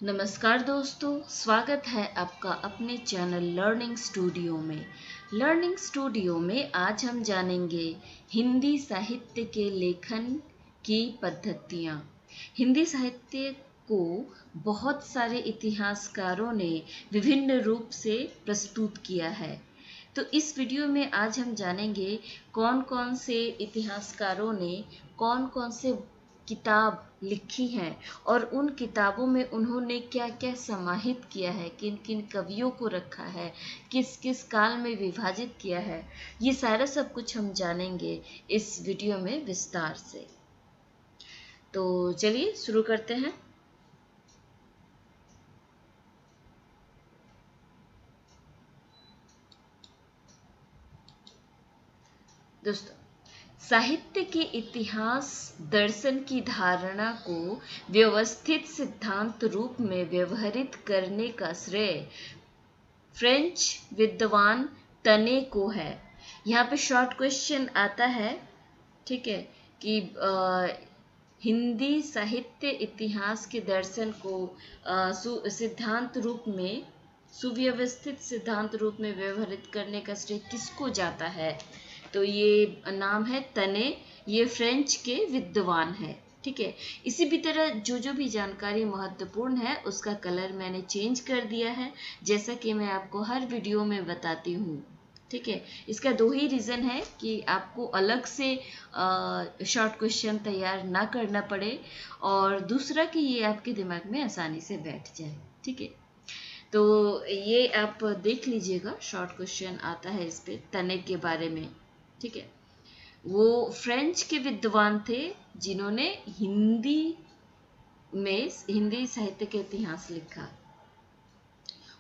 नमस्कार दोस्तों, स्वागत है आपका अपने चैनल लर्निंग स्टूडियो में। लर्निंग स्टूडियो में आज हम जानेंगे हिंदी साहित्य के लेखन की पद्धतियाँ। हिंदी साहित्य को बहुत सारे इतिहासकारों ने विभिन्न रूप से प्रस्तुत किया है। तो इस वीडियो में आज हम जानेंगे कौन कौन से इतिहासकारों ने कौन कौन से किताब लिखी हैं और उन किताबों में उन्होंने क्या क्या समाहित किया है, किन किन कवियों को रखा है, किस किस काल में विभाजित किया है। ये सारा सब कुछ हम जानेंगे इस वीडियो में विस्तार से। तो चलिए शुरू करते हैं। दोस्तों, साहित्य के इतिहास दर्शन की धारणा को व्यवस्थित सिद्धांत रूप में व्यवहारित करने का श्रेय फ्रेंच विद्वान तने को है। यहाँ पे शॉर्ट क्वेश्चन आता है, ठीक है, कि हिंदी साहित्य इतिहास के दर्शन को सिद्धांत रूप में सुव्यवस्थित सिद्धांत रूप में व्यवहारित करने का श्रेय किसको जाता है। तो ये नाम है तने, ये फ्रेंच के विद्वान है। ठीक है, इसी भी तरह जो भी जानकारी महत्वपूर्ण है उसका कलर मैंने चेंज कर दिया है, जैसा कि मैं आपको हर वीडियो में बताती हूँ। ठीक है, इसका दो ही रीज़न है कि आपको अलग से शॉर्ट क्वेश्चन तैयार ना करना पड़े, और दूसरा कि ये आपके दिमाग में आसानी से बैठ जाए। ठीक है, तो ये आप देख लीजिएगा, शॉर्ट क्वेश्चन आता है इस पे तने के बारे में। ठीक है, वो फ्रेंच के विद्वान थे जिन्होंने हिंदी साहित्य के इतिहास लिखा।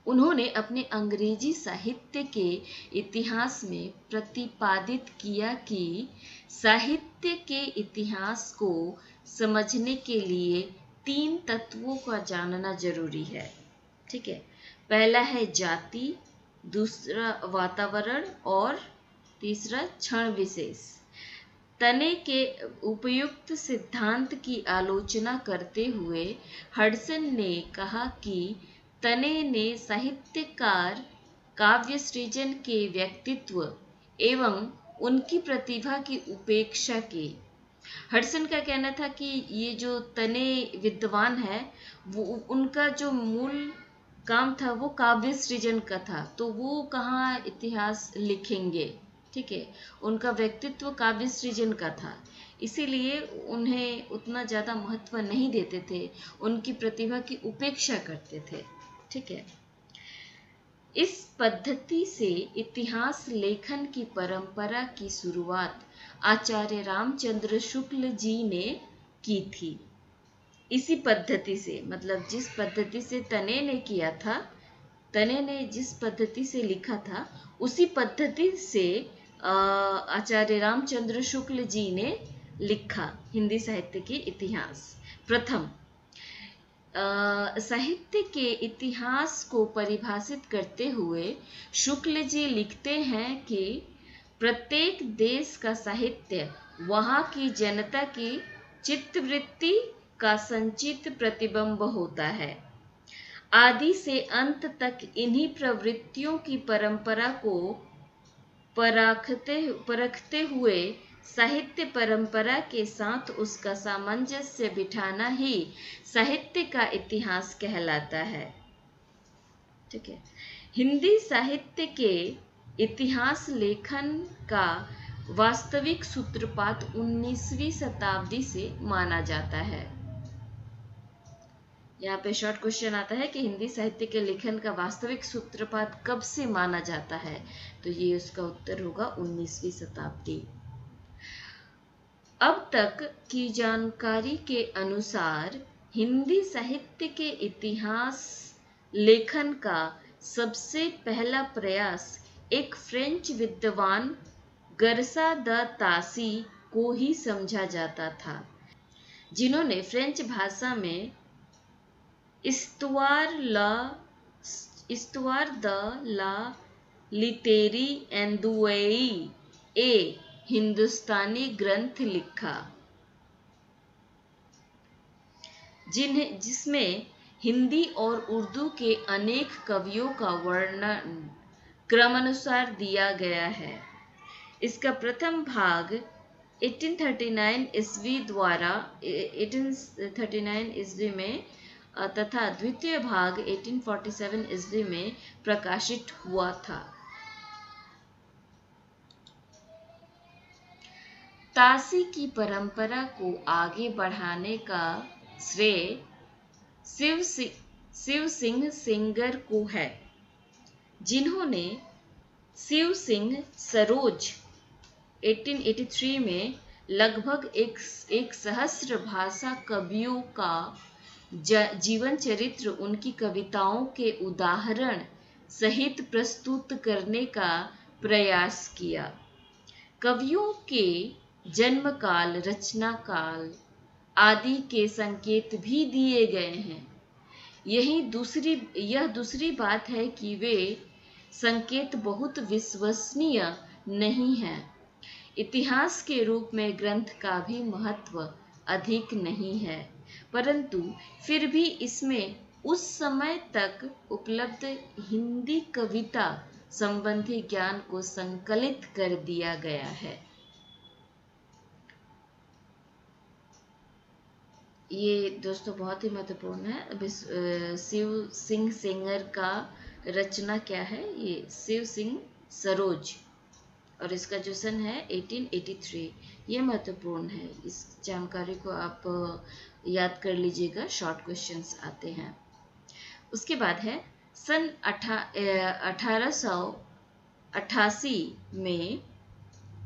उन्होंने अपने अंग्रेजी साहित्य के इतिहास में प्रतिपादित किया कि साहित्य के इतिहास को समझने के लिए 3 तत्वों का जानना जरूरी है। ठीक है, पहला है जाति, दूसरा वातावरण और तीसरा क्षण विशेष। तने के उपयुक्त सिद्धांत की आलोचना करते हुए हडसन ने कहा कि तने ने साहित्यकार काव्य सृजन के व्यक्तित्व एवं उनकी प्रतिभा की उपेक्षा की। हडसन का कहना था कि ये जो तने विद्वान है वो उनका जो मूल काम था वो काव्य सृजन का था, तो वो कहाँ इतिहास लिखेंगे। ठीक है, उनका व्यक्तित्व काव्य सृजन का था, इसीलिए उन्हें उतना ज़्यादा महत्व नहीं देते थे, उनकी प्रतिभा की उपेक्षा करते थे। ठीक है, इस पद्धति से इतिहास लेखन की परंपरा की शुरुआत आचार्य रामचंद्र शुक्ल जी ने की थी। इसी पद्धति से, मतलब जिस पद्धति से तने ने किया था, तने ने जिस पद्धति से लिखा था उसी पद्धति से आचार्य रामचंद्र शुक्ल जी ने लिखा हिंदी साहित्य के इतिहास। प्रथम, साहित्य के इतिहास को परिभाषित करते हुए शुक्ल जी लिखते हैं कि प्रत्येक देश का साहित्य वहाँ की जनता की चित्तवृत्ति का संचित प्रतिबिंब होता है। आदि से अंत तक इन्हीं प्रवृत्तियों की परंपरा को परखते हुए साहित्य परंपरा के साथ उसका सामंजस्य बिठाना ही साहित्य का इतिहास कहलाता है। ठीक है, हिंदी साहित्य के इतिहास लेखन का वास्तविक सूत्रपात 19वीं शताब्दी से माना जाता है। यहाँ पे शॉर्ट क्वेश्चन आता है कि हिंदी साहित्य के लेखन का वास्तविक सूत्रपात कब से माना जाता है, तो ये उसका उत्तर होगा 19वीं शताब्दी। अब तक की जानकारी के अनुसार हिंदी साहित्य के इतिहास लेखन का सबसे पहला प्रयास एक फ्रेंच विद्वान गर्सा द तासी को ही समझा जाता था, जिन्होंने फ्रेंच भाषा में Histoire de la littérature andouille ए हिंदुस्तानी ग्रंथ लिखा, जिसमें हिंदी और उर्दू के अनेक कवियों का वर्णन क्रमानुसार दिया गया है। इसका प्रथम भाग 1839 ईस्वी द्वारा 1839 ईस्वी में तथा द्वितीय भाग 1847 ईस्वी में प्रकाशित हुआ था। तासी की परंपरा को आगे बढ़ाने का श्रेय शिव सिंह सेंगर को है, जिन्होंने शिव सिंह सरोज 1883 में लगभग एक सहस्र भाषा कवियों का जीवन चरित्र उनकी कविताओं के उदाहरण सहित प्रस्तुत करने का प्रयास किया। कवियों के जन्म काल, रचना काल आदि के संकेत भी दिए गए हैं। यह दूसरी बात है कि वे संकेत बहुत विश्वसनीय नहीं हैं। इतिहास के रूप में ग्रंथ का भी महत्व अधिक नहीं है, परंतु फिर भी इसमें उस समय तक उपलब्ध हिंदी कविता संबंधी ज्ञान को संकलित कर दिया गया है। ये दोस्तों बहुत ही महत्वपूर्ण है। शिव सिंह सेंगर का रचना क्या है? ये शिव सिंह सरोज, और इसका जो सन है 1883। ये महत्वपूर्ण है, इस जानकारी को आप याद कर लीजिएगा, शॉर्ट क्वेश्चंस आते हैं। उसके बाद है सन 1888 में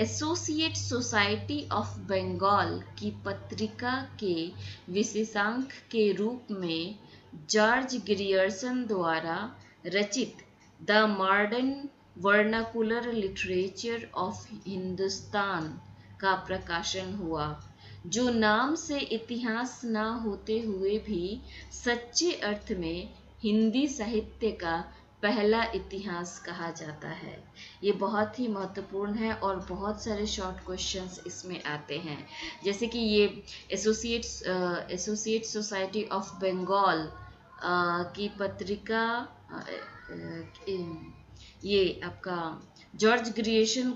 एसोसिएट सोसाइटी ऑफ बंगाल की पत्रिका के विशेषांक के रूप में जॉर्ज ग्रियर्सन द्वारा रचित the modern vernacular literature of Hindustan का प्रकाशन हुआ, जो नाम से इतिहास न होते हुए भी सच्चे अर्थ में हिंदी साहित्य का पहला इतिहास कहा जाता है। ये बहुत ही महत्वपूर्ण है और बहुत सारे शॉर्ट क्वेश्चंस इसमें आते हैं, जैसे कि ये एसोसिएट सोसाइटी ऑफ बंगाल की पत्रिका, ये आपका जॉर्ज ग्रियर्सन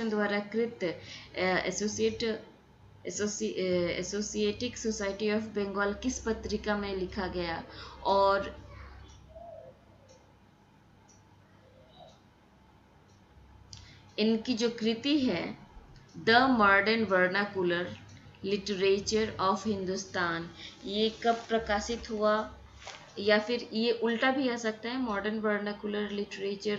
द्वारा कृत एसोसिएटिक सोसाइटी ऑफ बंगाल किस पत्रिका में लिखा गया, और इनकी जो कृति है the modern vernacular literature of Hindustan, ये कब प्रकाशित हुआ, या फिर ये उल्टा भी आ सकता है, modern vernacular literature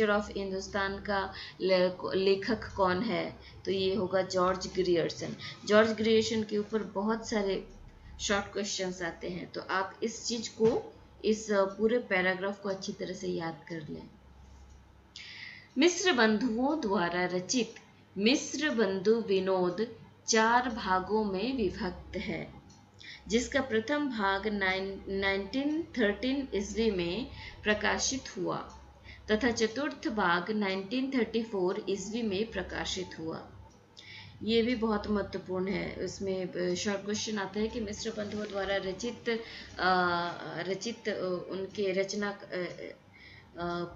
of Hindustan का लेखक कौन है, तो ये होगा जॉर्ज ग्रियर्सन। जॉर्ज ग्रियर्सन के ऊपर बहुत सारे शॉर्ट क्वेश्चंस आते हैं, तो आप इस चीज को, इस पूरे पैराग्राफ को अच्छी तरह से याद कर लें। मिस्र बंधुओं द्वारा रचित मिस्र बंधु विनोद 4 भागों में विभक्त है, जिसका प्रथम भाग 1913 ईस्वी में प्रकाशित हुआ तथा चतुर्थ भाग 1934 ईस्वी में प्रकाशित हुआ। ये भी बहुत महत्वपूर्ण है। इसमें शॉर्ट क्वेश्चन आता है कि मिस्र बंधुओं द्वारा रचित उनके रचना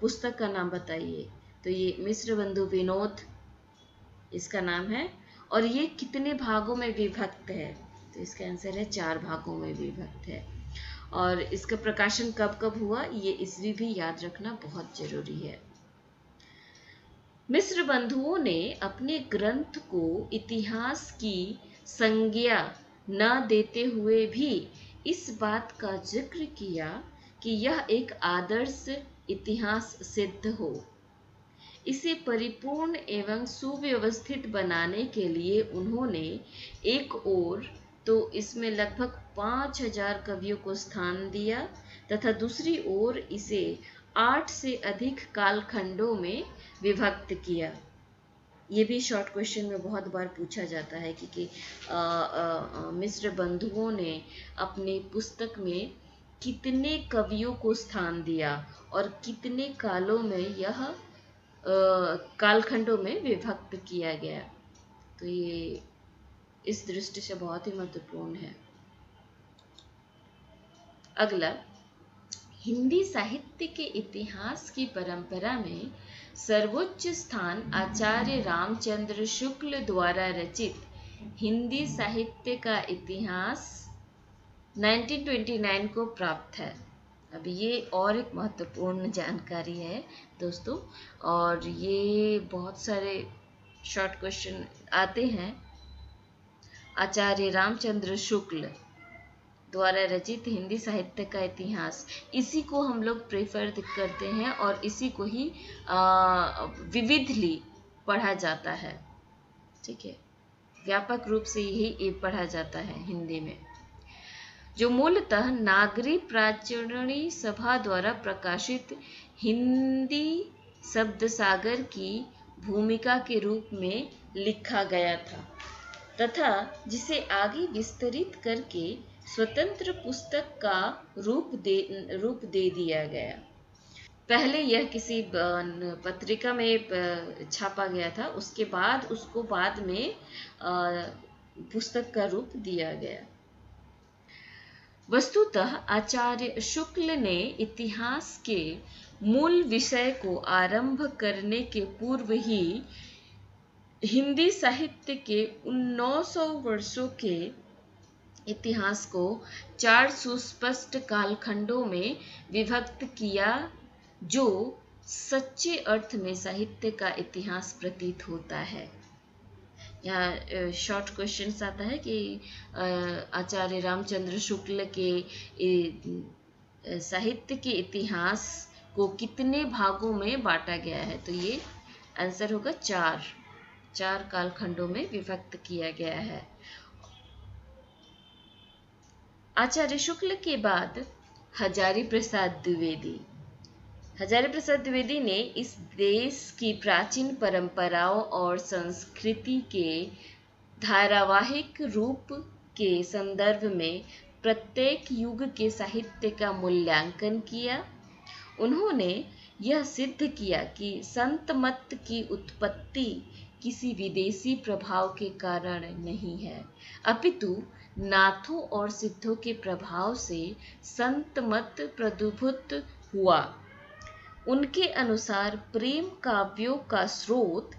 पुस्तक का नाम बताइए, तो ये मिस्र बंधु विनोद इसका नाम है, और ये कितने भागों में विभक्त है, तो इसका आंसर है 4 भागों में विभक्त है। और इसका प्रकाशन कब कब हुआ, ये ईस्वी भी याद रखना बहुत जरूरी है। मिस्र बंधुओं ने अपने ग्रंथ को इतिहास की संज्ञा न देते हुए भी इस बात का जिक्र किया कि यह एक आदर्श इतिहास सिद्ध हो। इसे परिपूर्ण एवं सुव्यवस्थित बनाने के लिए उन्होंने एक ओर तो इसमें लगभग 5000 कवियों को स्थान दिया तथा दूसरी ओर इसे 8 से अधिक कालखंडों में विभक्त किया। ये भी शॉर्ट क्वेश्चन में बहुत बार पूछा जाता है कि मिस्र बंधुओं ने अपनी पुस्तक में कितने कवियों को स्थान दिया और कितने कालों में यह कालखंडों में विभक्त किया गया। तो ये इस दृष्टि से बहुत ही महत्वपूर्ण है। अगला, हिंदी साहित्य के इतिहास की परंपरा में सर्वोच्च स्थान आचार्य रामचंद्र शुक्ल द्वारा रचित हिंदी साहित्य का इतिहास 1929 को प्राप्त है। अब ये और एक महत्वपूर्ण जानकारी है दोस्तों, और ये बहुत सारे शॉर्ट क्वेश्चन आते हैं। आचार्य रामचंद्र शुक्ल द्वारा रचित हिंदी साहित्य का इतिहास, इसी को हम लोग प्रेफर करते हैं और इसी को ही विविधली पढ़ा जाता है। ठीक है, व्यापक रूप से यही पढ़ा जाता है हिंदी में, जो मूलतः नागरी प्राचीणी सभा द्वारा प्रकाशित हिंदी शब्द सागर की भूमिका के रूप में लिखा गया था तथा जिसे आगे विस्तरित करके स्वतंत्र पुस्तक का रूप दे दिया गया। पहले यह किसी पत्रिका में छापा गया था, उसके बाद उसको बाद में पुस्तक का रूप दिया गया। वस्तुतः आचार्य शुक्ल ने इतिहास के मूल विषय को आरंभ करने के पूर्व ही हिंदी साहित्य के 900 वर्षों के इतिहास को 4 सुस्पष्ट कालखंडों में विभक्त किया, जो सच्चे अर्थ में साहित्य का इतिहास प्रतीत होता है। यहाँ शॉर्ट क्वेश्चंस आता है कि आचार्य रामचंद्र शुक्ल के साहित्य के इतिहास को कितने भागों में बांटा गया है, तो ये आंसर होगा 4 कालखंडों में विभक्त किया गया है। आचार्य शुक्ल के बाद हजारी प्रसाद द्विवेदी। हजारी प्रसाद द्विवेदी ने इस देश की प्राचीन परंपराओं और संस्कृति के धारावाहिक रूप के संदर्भ में प्रत्येक युग के साहित्य का मूल्यांकन किया। उन्होंने यह सिद्ध किया कि संत मत की उत्पत्ति किसी विदेशी प्रभाव के कारण नहीं है, अपितु नाथों और सिद्धों के प्रभाव से संत मत प्रदुभूत हुआ। उनके अनुसार प्रेम काव्यों का स्रोत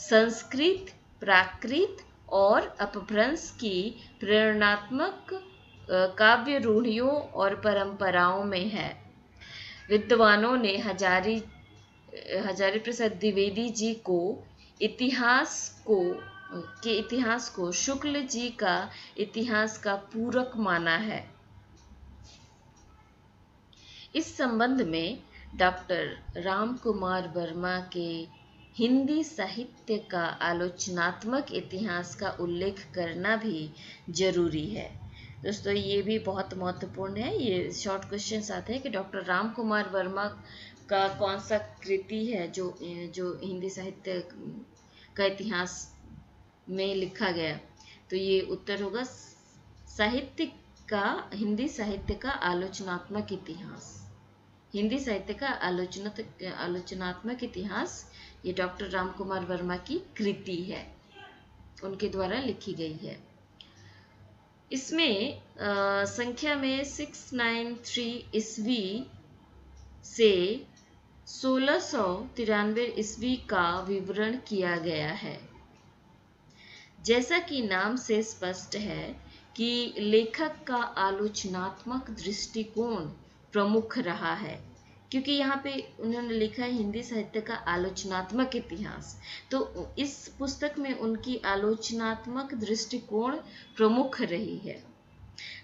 संस्कृत, प्राकृत और अपभ्रंश की प्रेरणात्मक काव्य रूढ़ियों और परंपराओं में है। विद्वानों ने हजारी प्रसाद द्विवेदी जी को इतिहास को शुक्ल जी का इतिहास का पूरक माना है। इस संबंध में डॉक्टर राम कुमार वर्मा के हिंदी साहित्य का आलोचनात्मक इतिहास का उल्लेख करना भी जरूरी है। दोस्तों, ये भी बहुत महत्वपूर्ण है। ये शॉर्ट क्वेश्चंस आते हैं कि डॉक्टर राम कुमार वर्मा का कौन सा कृति है जो हिंदी साहित्य का इतिहास में लिखा गया, तो ये उत्तर होगा हिंदी साहित्य का आलोचनात्मक इतिहास। हिंदी साहित्य का आलोचनात्मक इतिहास, ये डॉक्टर राम कुमार वर्मा की कृति है, उनके द्वारा लिखी गई है। इसमें संख्या में 693 ईस्वी से 1693 ईस्वी का विवरण किया गया है। जैसा कि नाम से स्पष्ट है कि लेखक का आलोचनात्मक दृष्टिकोण प्रमुख रहा है, क्योंकि यहाँ पे उन्होंने लिखा है हिंदी साहित्य का आलोचनात्मक इतिहास, तो इस पुस्तक में उनकी आलोचनात्मक दृष्टिकोण प्रमुख रही है।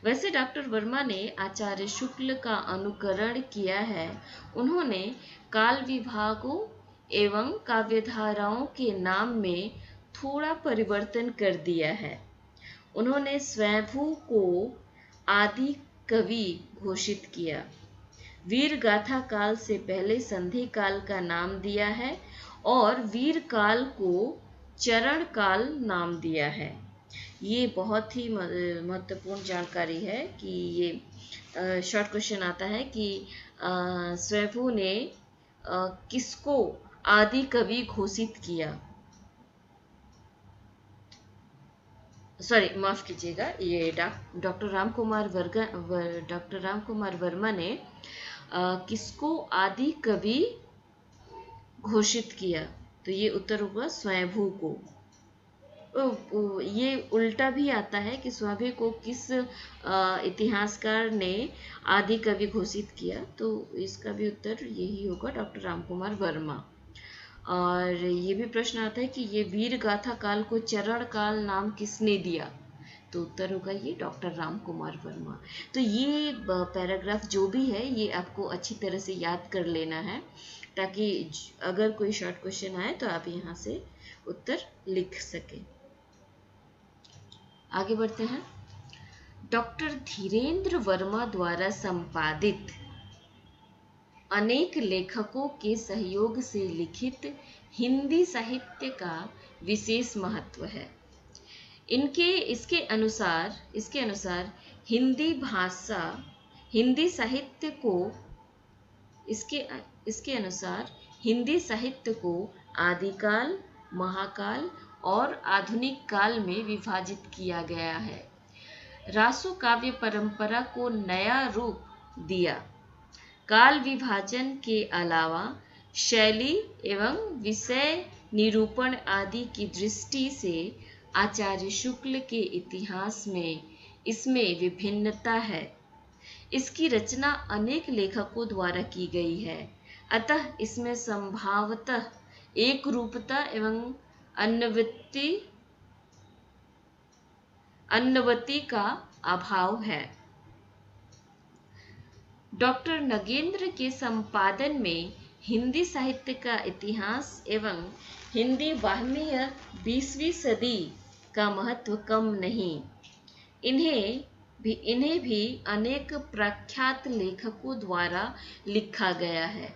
वैसे डॉक्टर वर्मा ने आचार्य शुक्ल का अनुकरण किया है। उन्होंने काल विभागों एवं काव्यधाराओं के नाम में थोड़ा परिवर्तन कर दिया है। उन्होंने स्वयंभू को आदि कवि घोषित किया, वीर गाथा काल से पहले संधि काल का नाम दिया है और वीर काल को चरण काल नाम दिया है। ये बहुत ही महत्वपूर्ण जानकारी है कि ये शॉर्ट क्वेश्चन आता है कि स्वयंभू ने किसको आदि कवि घोषित किया। सॉरी माफ़ कीजिएगा, ये डॉक्टर राम कुमार वर्मा ने किसको आदि कवि घोषित किया? तो ये उत्तर होगा स्वयंभू को। ये उल्टा भी आता है कि स्वयंभू को किस इतिहासकार ने आदि कवि घोषित किया? तो इसका भी उत्तर यही होगा, डॉक्टर राम कुमार वर्मा। और ये भी प्रश्न आता है कि ये वीर गाथा काल को चरण काल नाम किसने दिया? तो उत्तर होगा ये डॉक्टर राम कुमार वर्मा। तो ये पैराग्राफ जो भी है ये आपको अच्छी तरह से याद कर लेना है, ताकि अगर कोई शॉर्ट क्वेश्चन आए तो आप यहाँ से उत्तर लिख सकें। आगे बढ़ते हैं। डॉक्टर धीरेन्द्र वर्मा द्वारा संपादित अनेक लेखकों के सहयोग से लिखित हिंदी साहित्य का विशेष महत्व है। इसके अनुसार हिंदी भाषा हिंदी साहित्य को इसके अनुसार हिंदी साहित्य को आदिकाल, महाकाल और आधुनिक काल में विभाजित किया गया है। रासो काव्य परंपरा को नया रूप दिया। काल विभाजन के अलावा शैली एवं विषय निरूपण आदि की दृष्टि से आचार्य शुक्ल के इतिहास में इसमें विभिन्नता है। इसकी रचना अनेक लेखकों द्वारा की गई है, अतः इसमें संभवतः एक रूपता एवं अन्वति का अभाव है। डॉक्टर नगेंद्र के संपादन में हिंदी साहित्य का इतिहास एवं हिंदी वाङ्मय 20वीं सदी का महत्व कम नहीं। इन्हें भी अनेक प्रख्यात लेखकों द्वारा लिखा गया है।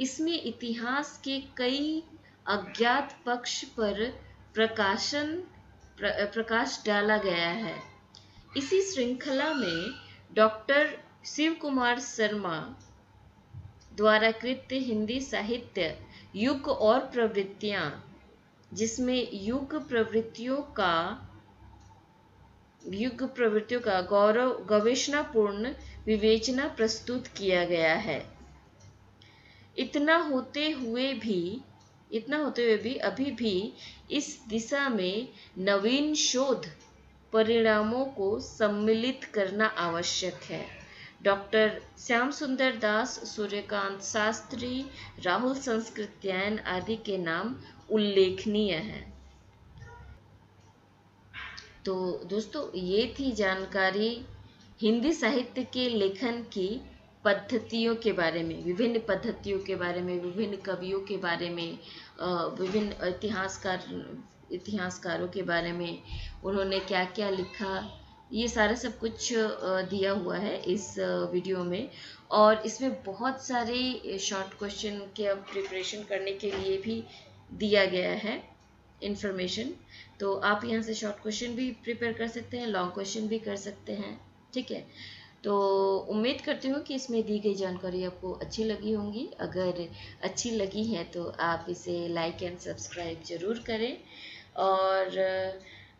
इसमें इतिहास के कई अज्ञात पक्ष पर प्रकाश डाला गया है। इसी श्रृंखला में डॉक्टर शिव कुमार शर्मा द्वारा कृत हिंदी साहित्य युग और प्रवृत्तियां, जिसमें युग प्रवृत्तियों का गवेषणापूर्ण विवेचना प्रस्तुत किया गया है। इतना होते हुए भी अभी भी इस दिशा में नवीन शोध परिणामों को सम्मिलित करना आवश्यक है। डॉक्टर श्याम सुंदर दास, सूर्यकांत शास्त्री, राहुल संस्कृत्यायन आदि के नाम उल्लेखनीय हैं। तो दोस्तों, ये थी जानकारी हिंदी साहित्य के लेखन की पद्धतियों के बारे में, विभिन्न पद्धतियों के बारे में, विभिन्न कवियों के बारे में, विभिन्न इतिहासकारों के बारे में, उन्होंने क्या क्या लिखा, ये सारा सब कुछ दिया हुआ है इस वीडियो में। और इसमें बहुत सारे शॉर्ट क्वेश्चन के प्रिपरेशन करने के लिए भी दिया गया है इन्फॉर्मेशन। तो आप यहाँ से शॉर्ट क्वेश्चन भी प्रिपेयर कर सकते हैं, लॉन्ग क्वेश्चन भी कर सकते हैं, ठीक है। तो उम्मीद करती हूँ कि इसमें दी गई जानकारी आपको अच्छी लगी होंगी। अगर अच्छी लगी है तो आप इसे लाइक एंड सब्सक्राइब ज़रूर करें। और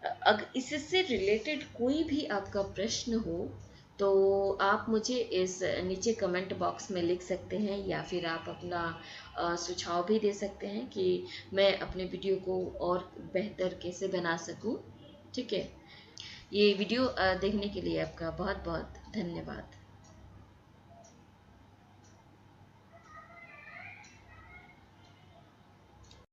अगर इससे रिलेटेड कोई भी आपका प्रश्न हो तो आप मुझे इस नीचे कमेंट बॉक्स में लिख सकते हैं, या फिर आप अपना सुझाव भी दे सकते हैं कि मैं अपने वीडियो को और बेहतर कैसे बना सकूं, ठीक है। ये वीडियो देखने के लिए आपका बहुत बहुत धन्यवाद।